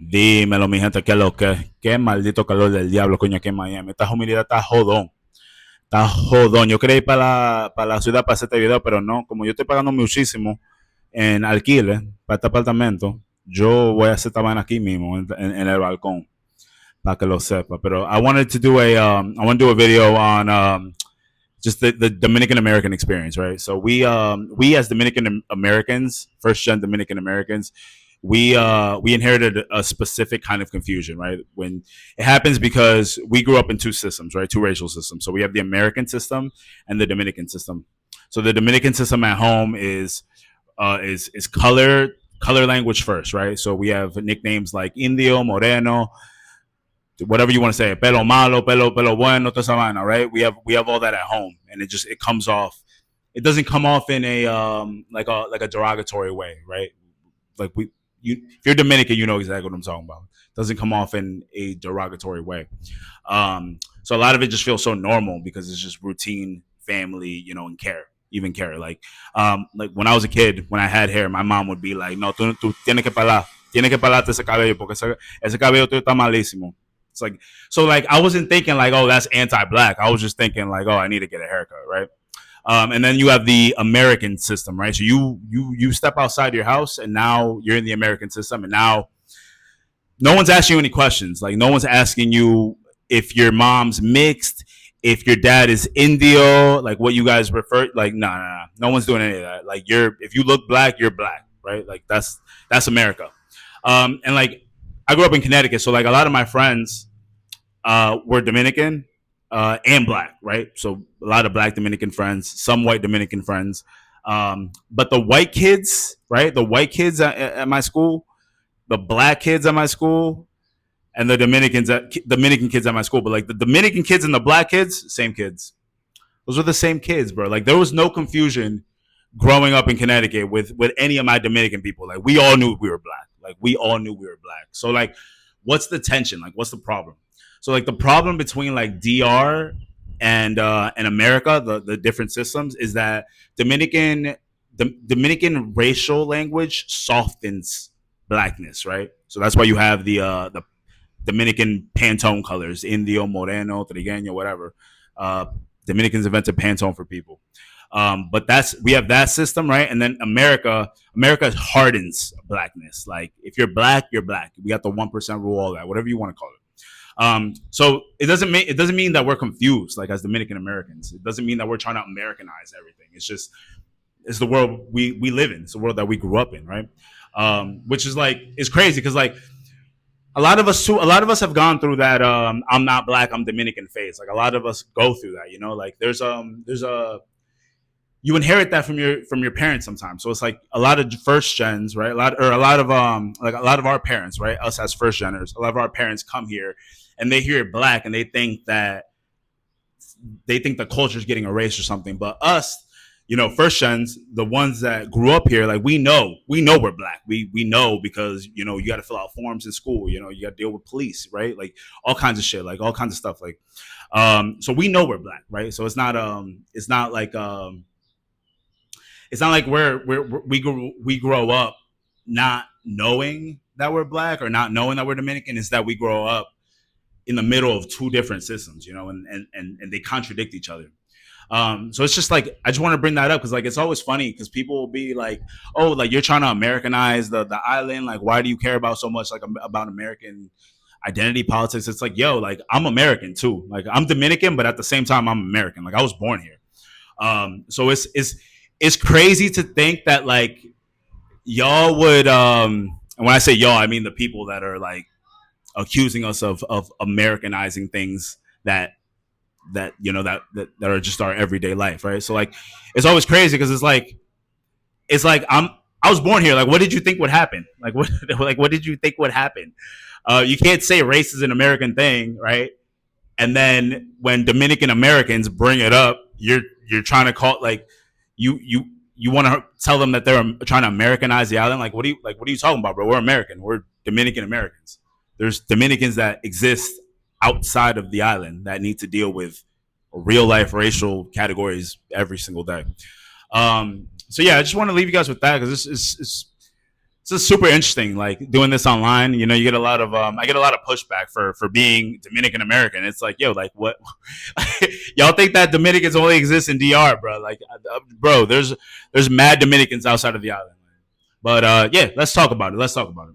Dímelo, mi gente, que lo que. Qué maldito calor del diablo, coño, aquí en Miami. Esta humedad está jodón. Está jodón. Yo quería ir para la ciudad para hacer este video, pero no. Como yo estoy pagando muchísimo en alquiler para este apartamento, yo voy a hacer esta vaina aquí mismo, en el balcón, para que lo sepa. Pero I want to do a video on just the Dominican American experience, right? So we as Dominican Americans, first gen Dominican Americans, we inherited a specific kind of confusion, right? When it happens because we grew up in two systems, right? Two racial systems. So we have the American system and the Dominican system. So the Dominican system at home is color language first, right? So we have nicknames like indio, moreno, whatever you want to say, pelo malo, pelo bueno, toda esa vaina, right? We have all that at home, and it comes off. It doesn't come off in a like a derogatory way, right? Like if you're Dominican, you know exactly what I'm talking about. It doesn't come off in a derogatory way. So a lot of it just feels so normal because it's just routine, family, and care, even care. Like when I was a kid, when I had hair, my mom would be like, "No, tú tienes que pelarte ese cabello porque ese cabello tuyo está malísimo." It's like so. Like I wasn't thinking like, oh, that's anti-black. I was just thinking like, oh, I need to get a haircut, right? And then you have the American system, right? So you step outside your house, and now you're in the American system, and now no one's asking you any questions. Like no one's asking you if your mom's mixed, if your dad is indio, like what you guys refer. Like no one's doing any of that. Like if you look black, you're black, right? Like that's America. And like I grew up in Connecticut, so like a lot of my friends were Dominican and black, right? So a lot of black Dominican friends, some white Dominican friends. But the white kids, right? The white kids at my school, the black kids at my school, and the Dominican kids at my school. But like the Dominican kids and the black kids, same kids. Those were the same kids, bro. Like there was no confusion growing up in Connecticut with any of my Dominican people. Like we all knew we were black. Like we all knew we were black. So like, what's the tension? Like, what's the problem? So like the problem between like DR and America, the different systems, is that the Dominican racial language softens blackness, right? So that's why you have the Dominican Pantone colors, indio, moreno, trigueño, whatever. Dominicans invented Pantone for people. But we have that system, right? And then America hardens blackness. Like if you're black, you're black. We got the 1% rule, all that, whatever you want to call it. So it doesn't mean that we're confused, like as Dominican Americans. It doesn't mean that we're trying to Americanize everything. It's the world we live in. It's the world that we grew up in, right? Which is like it's crazy because like a lot of us have gone through that I'm not black, I'm Dominican phase. Like a lot of us go through that, like there's a you inherit that from your parents sometimes. So it's like a lot of first gens, right? A lot of our parents, right? Us as first geners, a lot of our parents come here and they hear black and they think the culture is getting erased or something. But us, first gens, the ones that grew up here, like we know we're black. We know because you got to fill out forms in school. You got to deal with police, right? Like all kinds of shit, like all kinds of stuff. Like, so we know we're black, right? So it's not like we grow up not knowing that we're black or not knowing that we're Dominican. It's that we grow up in the middle of two different systems, and they contradict each other. So it's just like I just want to bring that up because like it's always funny because people will be like, oh, like you're trying to Americanize the island. Like, why do you care about so much like about American identity politics? It's like, yo, like I'm American too. Like I'm Dominican, but at the same time I'm American. Like I was born here. So it's crazy to think that like y'all would and when I say y'all, I mean the people that are like accusing us of Americanizing things that are just our everyday life, right? So like it's always crazy because it's like I was born here. Like what did you think would happen? Like what did you think would happen? You can't say race is an American thing, right? And then when Dominican Americans bring it up, you're trying to call like you want to tell them that they're trying to Americanize the island. Like what are you talking about, bro? We're American. We're Dominican Americans. There's Dominicans that exist outside of the island that need to deal with real life racial categories every single day. So yeah, I just want to leave you guys with that because it's just super interesting. Like doing this online, you know, you get a lot of I get a lot of pushback for being Dominican American. It's like, yo, like what? Y'all think that Dominicans only exist in DR, bro? Like, bro, there's mad Dominicans outside of the island. But yeah, let's talk about it. Let's talk about it.